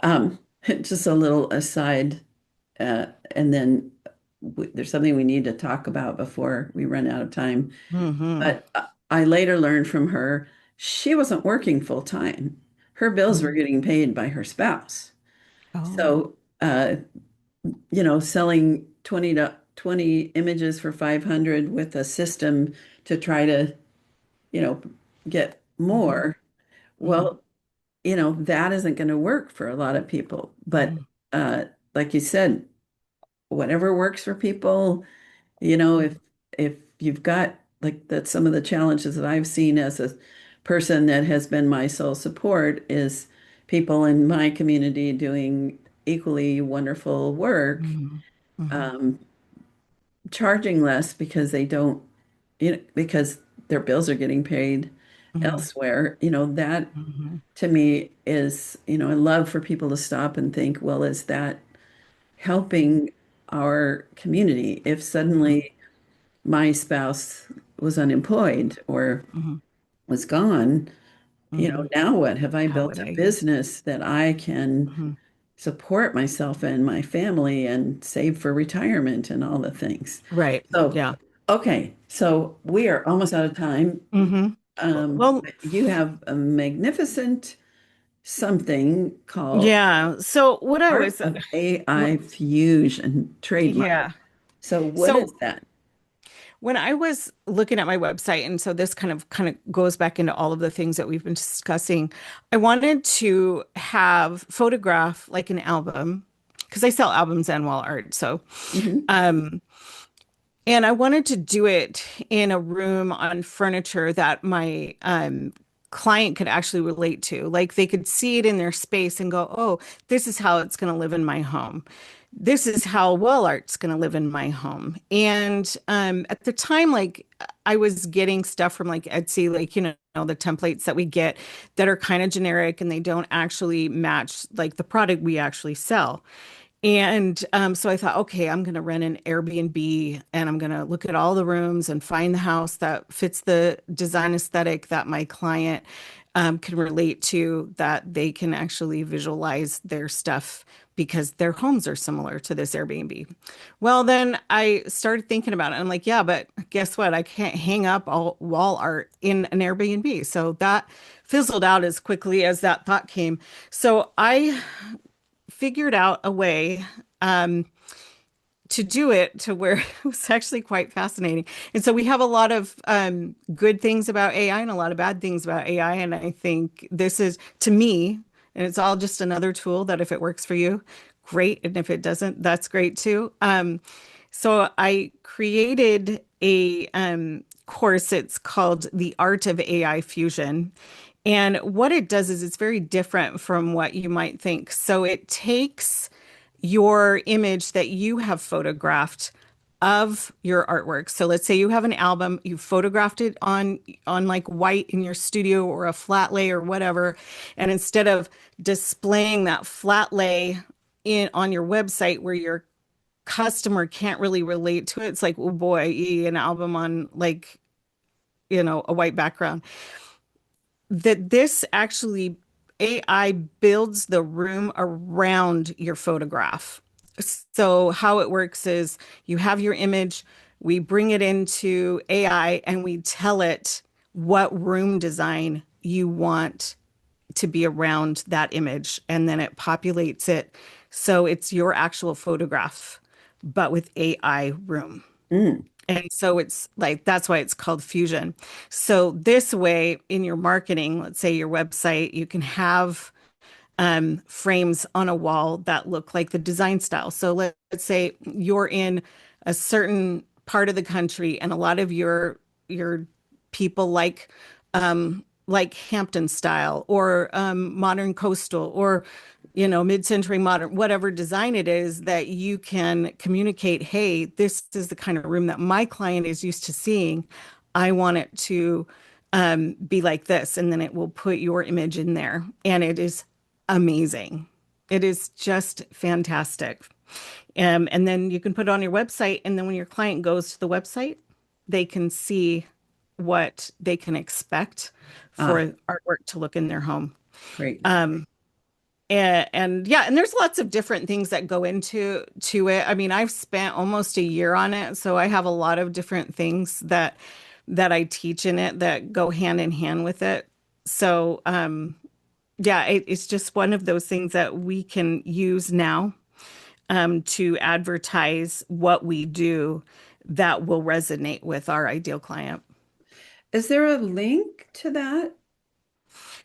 Um, just a little aside, and then there's something we need to talk about before we run out of time. Hmm. But I later learned from her she wasn't working full time. Her bills were Hmm. getting paid by her spouse. Oh. So, selling 20 images for 500 with a system to try to, you know, get Hmm. more. Hmm. Well, that isn't going to work for a lot of people. But Hmm. uh, like you said, whatever works for people, if you've got like that, some of the challenges that I've seen as a person that has been my sole support is people in my community doing equally wonderful work, Hmm. Hmm. um, charging less because they don't, because their bills are getting paid Hmm. elsewhere. That Hmm. to me is, I love for people to stop and think, well, is that helping our community? If Hmm. suddenly my spouse was unemployed or Hmm. was gone, Hmm. now what? Have I How built would a I? business that I can Hmm. support myself and my family and save for retirement and all the things? Right. So, Yeah. okay, so we are almost out of time. Hmm. Well, You have a magnificent something called yeah. So what I Art was, of what, AI Fusion trademark. yeah. So what is So that? when I was looking at my website, and so this kind of goes back into all of the things that we've been discussing, I wanted to have photograph like an album, because I sell albums and wall art. So, Hmm. um, and I wanted to do it in a room on furniture that my client could actually relate to. Like they could see it in their space and go, oh, this is how it's going to live in my home. This is how wall art's going to live in my home. And at the time, like I was getting stuff from like Etsy, like, the templates that we get that are kind of generic and they don't actually match like the product we actually sell. And so I thought, okay, I'm going to rent an Airbnb and I'm going to look at all the rooms and find the house that fits the design aesthetic that my client can relate to, that they can actually visualize their stuff because their homes are similar to this Airbnb. Well, then I started thinking about it. I'm like, yeah, but guess what? I can't hang up all wall art in an Airbnb. So that fizzled out as quickly as that thought came. So I figured out a way um, to do it to where it was actually quite fascinating. And so we have a lot of good things about AI and a lot of bad things about AI. And I think this is, to me, and it's all just another tool that if it works for you, great. And if it doesn't, that's great too. So I created a course. It's called The Art of AI Fusion. And what it does is it's very different from what you might think. So it takes your image that you have photographed, of your artwork. So let's say you have an album, you photographed it on like white in your studio or a flat lay or whatever, and instead of displaying that flat lay in on your website where your customer can't really relate to it, it's like, oh boy, an album on like, a white background. That this actually AI builds the room around your photograph. So how it works is you have your image, we bring it into AI and we tell it what room design you want to be around that image. And then it populates it. So it's your actual photograph, but with AI room. Mm. And so it's like that's why it's called fusion. So this way in your marketing, let's say your website, you can have frames on a wall that look like the design style. So let's say you're in a certain part of the country and a lot of your people like Hampton style or modern coastal or mid-century modern, whatever design it is that you can communicate, hey, this is the kind of room that my client is used to seeing. I want it to be like this. And then it will put your image in there. And it is amazing. It is just fantastic. And then you can put it on your website. And then when your client goes to the website, they can see what they can expect for Ah, artwork to look in their home. great. And yeah, and there's lots of different things that go into it. I mean, I've spent almost a year on it, so I have a lot of different things that I teach in it that go hand in hand with it. So yeah, it's just one of those things that we can use now to advertise what we do that will resonate with our ideal client. Is there a link to that?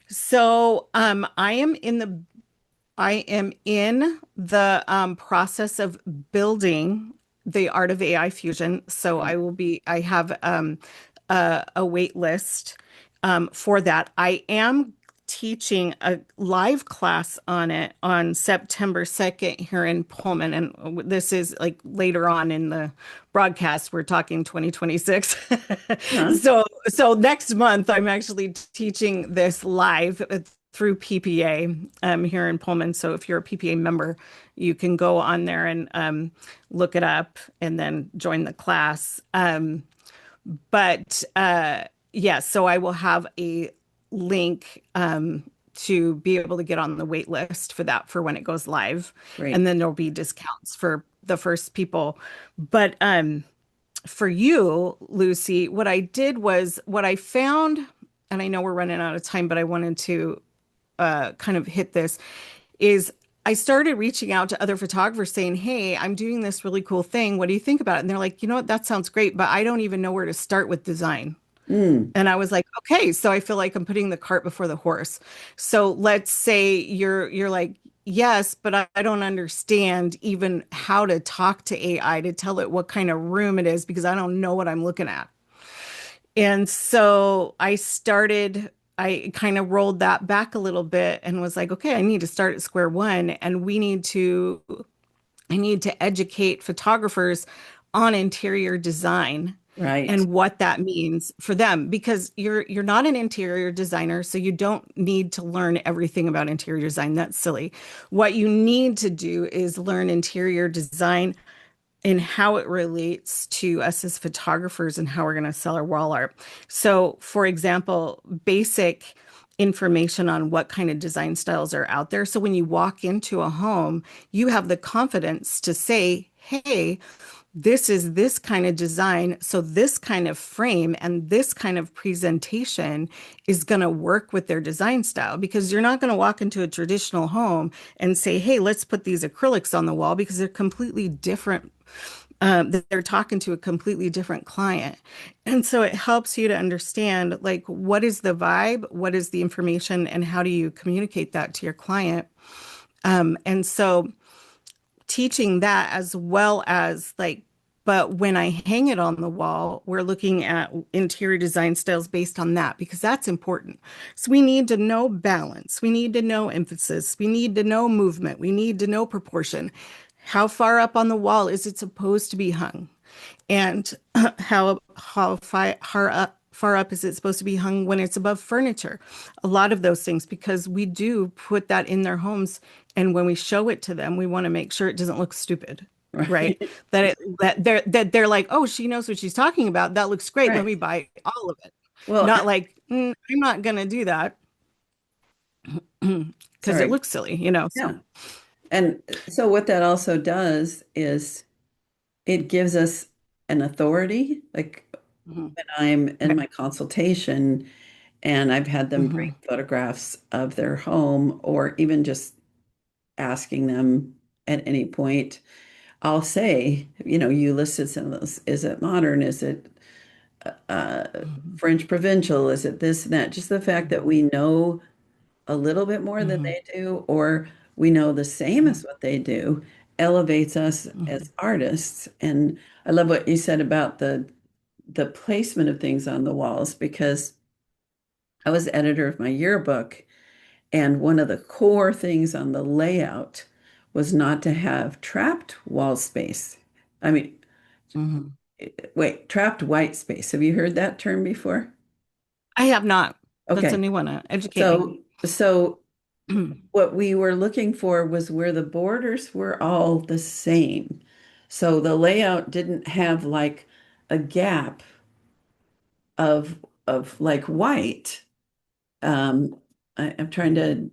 So I am in the process of building the art of AI fusion. So I have a wait list for that. I am teaching a live class on it on September 2nd here in Pullman. And this is like later on in the broadcast, we're talking 2026. Huh? So next month, I'm actually teaching this live through PPA here in Pullman. So if you're a PPA member, you can go on there and look it up and then join the class. But yeah, so I will have a link to be able to get on the wait list for that for when it goes live. And Great. then there'll be discounts for the first people. But for you, Lucy, what I did was what I found, and I know we're running out of time, but I wanted to kind of hit this, is I started reaching out to other photographers saying, hey, I'm doing this really cool thing. What do you think about it? And they're like, you know what, that sounds great, but I don't even know where to start with design. Mm. And I was like, okay, so I feel like I'm putting the cart before the horse. So let's say you're like, yes, but I don't understand even how to talk to AI to tell it what kind of room it is because I don't know what I'm looking at. And so I kind of rolled that back a little bit and was like, okay, I need to start at square one and I need to educate photographers on interior design Right. and what that means for them because you're not an interior designer, so you don't need to learn everything about interior design. That's silly. What you need to do is learn interior design and how it relates to us as photographers and how we're going to sell our wall art. So, for example, basic information on what kind of design styles are out there. So, when you walk into a home, you have the confidence to say, hey, this is this kind of design. So, this kind of frame and this kind of presentation is going to work with their design style because you're not going to walk into a traditional home and say, hey, let's put these acrylics on the wall because they're completely different. They're talking to a completely different client. And so it helps you to understand like what is the vibe, what is the information, and how do you communicate that to your client. And so teaching that as well as like, but when I hang it on the wall, we're looking at interior design styles based on that because that's important. So we need to know balance. We need to know emphasis. We need to know movement. We need to know proportion. How far up on the wall is it supposed to be hung? and far up is it supposed to be hung when it's above furniture? A lot of those things, because we do put that in their homes, and when we show it to them, we want to make sure it doesn't look stupid, right? Right. That they're like, oh, she knows what she's talking about. That looks great. Let Right. me buy all of it. Well, Not like, I'm not gonna do that because it sorry. looks silly, you know. Yeah. So, And so what that also does is it gives us an authority. Like mhm, when I'm in right, my consultation and I've had them bring mhm, photographs of their home or even just asking them at any point, I'll say, you listed some of those. Is it modern? Is it uh, mhm, French provincial? Is it this and that? Just the fact that we know a little bit more than mhm, they do, or we know the same mhm, as what they do, elevates us mhm, as artists. And I love what you said about the placement of things on the walls because I was editor of my yearbook, and one of the core things on the layout was not to have trapped wall space. I mean, mhm. wait, trapped white space. Have you heard that term before? I have not. That's a Okay. new one. Educate me. So what we were looking for was where the borders were all the same. So the layout didn't have like a gap of like white. I'm trying to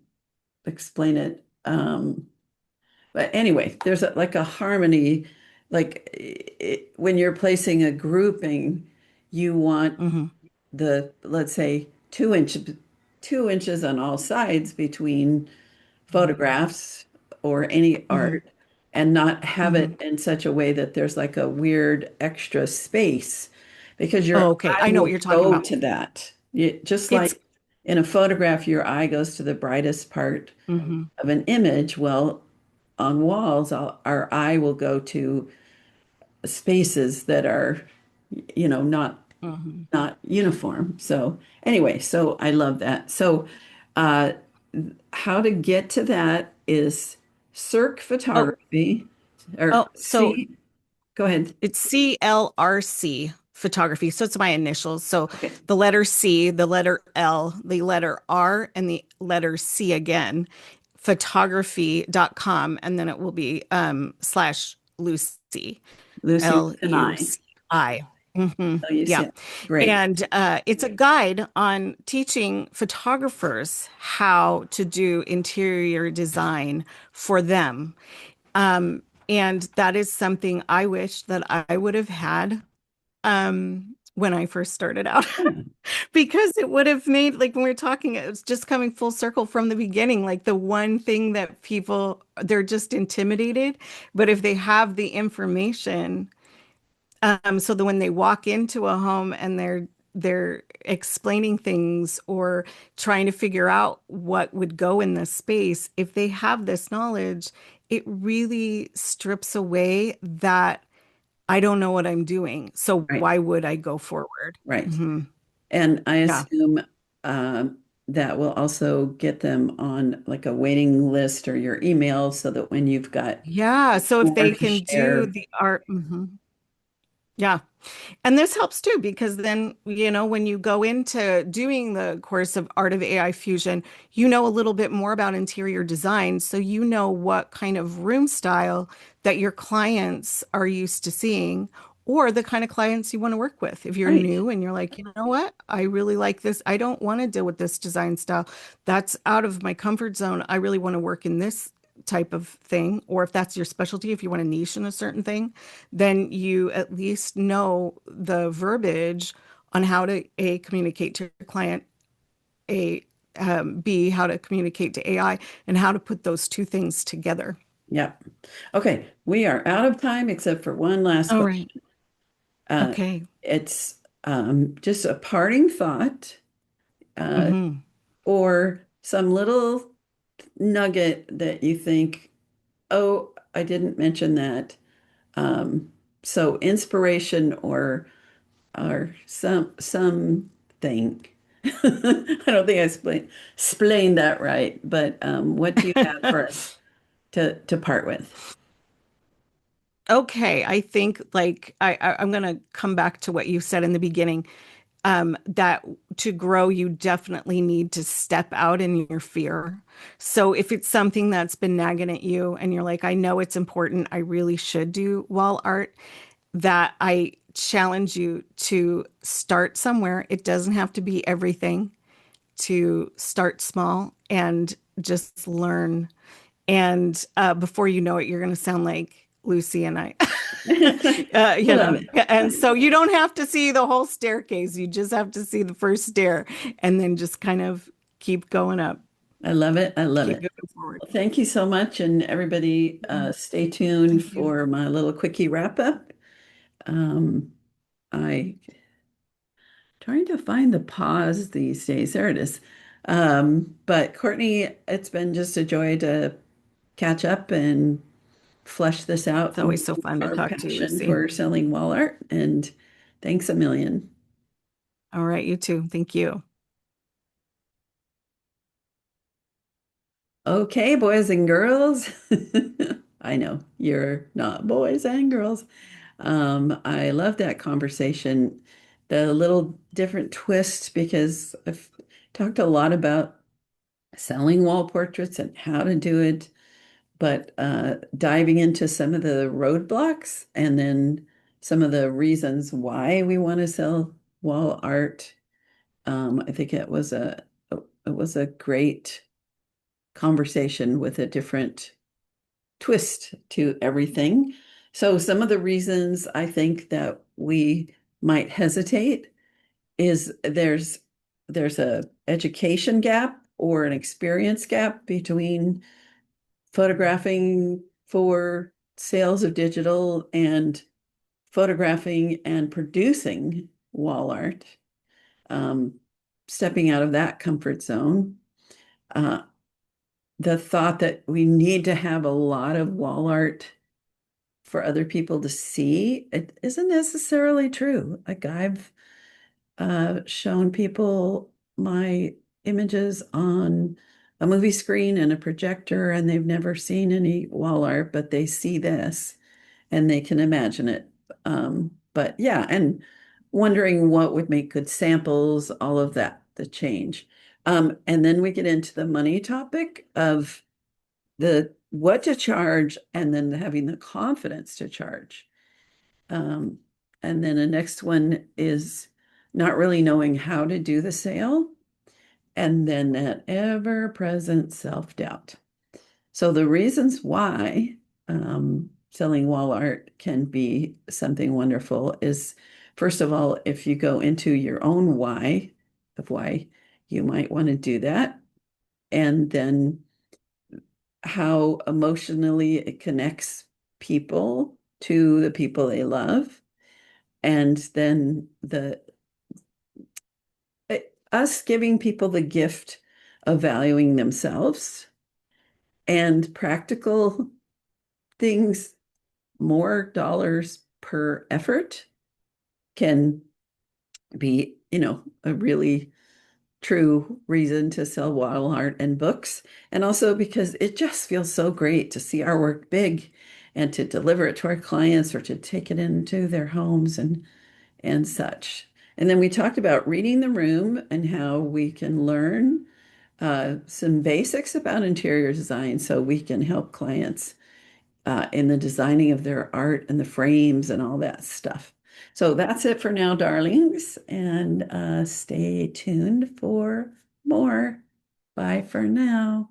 explain it. But anyway, there's like a harmony. Like when you're placing a grouping, you want Hmm. let's say 2 inches on all sides between photographs or any Hmm. art and not have Hmm. it in such a way that there's like a weird extra space because Oh, your okay. eye I know what will you're talking go about. to that. Just It's like in a photograph, your eye goes to the brightest part hmm. of an image. Well, on walls, our eye will go to spaces that are, not Hmm. not uniform. So anyway, so I love that. So uh, how to get to that is Cirque Oh, Photography or oh, so C. Go ahead. it's CLRC photography. So it's my initials. So Okay. the letter C, the letter L, the letter R, and the letter C again, photography.com. And then it will be slash Lucy, Lucy with an I. Luci. Oh, you see Yeah. it. Great. And it's a guide on teaching photographers how to do interior design for them. And that is something I wish that I would have had when I first started out. Yeah. Because it would have made, like when we were talking, it was just coming full circle from the beginning. Like the one thing that people, they're just intimidated. But if they have the information, so that when they walk into a home and they're explaining things or trying to figure out what would go in the space, if they have this knowledge, it really strips away that I don't know what I'm doing. So Right. why would I go forward? Right. Hmm. And I Yeah. assume that will also get them on like a waiting list or your email so that when you've got Yeah. So if more they to can do share. the art, yeah. And this helps too, because then, when you go into doing the course of Art of AI Fusion, you know a little bit more about interior design. So you know what kind of room style that your clients are used to seeing, or the kind of clients you want to work with. If you're Right. new and you're like, you know what, I really like this. I don't want to deal with this design style. That's out of my comfort zone. I really want to work in this type of thing. Or if that's your specialty, if you want to niche in a certain thing, then you at least know the verbiage on how to A, communicate to your client, A, B, how to communicate to AI, and how to put those two things together. Yeah. Okay. We are out of time except for one last All right. question. Uh, Okay. it's just a parting thought Hmm. or some little nugget that you think, oh, I didn't mention that. So inspiration or something. I don't think I explained that right, but what do you have for us to part with? Okay, I think like I'm gonna come back to what you said in the beginning. That to grow, you definitely need to step out in your fear. So if it's something that's been nagging at you and you're like, I know it's important, I really should do wall art, that I challenge you to start somewhere. It doesn't have to be everything, to start small and just learn. And before you know it, you're going to sound like Lucy and I. I love it. And so you don't have to see the whole staircase. You just have to see the first stair and then just kind of keep going up, I love it. I love keep it. going forward. Well, thank you so much. And everybody, stay tuned Thank you. for my little quickie wrap up. Um, I trying to find the pause these days. There it is. But Courtney, it's been just a joy to catch up and flesh this It's out more, always so fun to our talk to you, passion Lucy. for selling wall art. And thanks a million. All right, you too. Thank you. Okay, boys and girls. I know you're not boys and girls. I love that conversation, the little different twist, because I've talked a lot about selling wall portraits and how to do it, but diving into some of the roadblocks and then some of the reasons why we want to sell wall art. I think it was a great conversation with a different twist to everything. So some of the reasons I think that we might hesitate is there's a education gap or an experience gap between photographing for sales of digital and photographing and producing wall art. Um, Stepping out of that comfort zone. Uh, the thought that we need to have a lot of wall art for other people to see, it isn't necessarily true. Like I've shown people my images on a movie screen and a projector, and they've never seen any wall art, but they see this and they can imagine it. But yeah, and wondering what would make good samples, all of that, the change. And then we get into the money topic of the what to charge and then having the confidence to charge. Um, and then the next one is not really knowing how to do the sale. And then that ever present self doubt. So, the reasons why selling wall art can be something wonderful is first of all, if you go into your own why of why you might want to do that, and then how emotionally it connects people to the people they love. And then us giving people the gift of valuing themselves and practical things, more dollars per effort can be, a really true reason to sell wall art and books. And also because it just feels so great to see our work big and to deliver it to our clients or to take it into their homes and such. And then we talked about reading the room and how we can learn some basics about interior design so we can help clients in the designing of their art and the frames and all that stuff. So that's it for now, darlings, and stay tuned for more. Bye for now.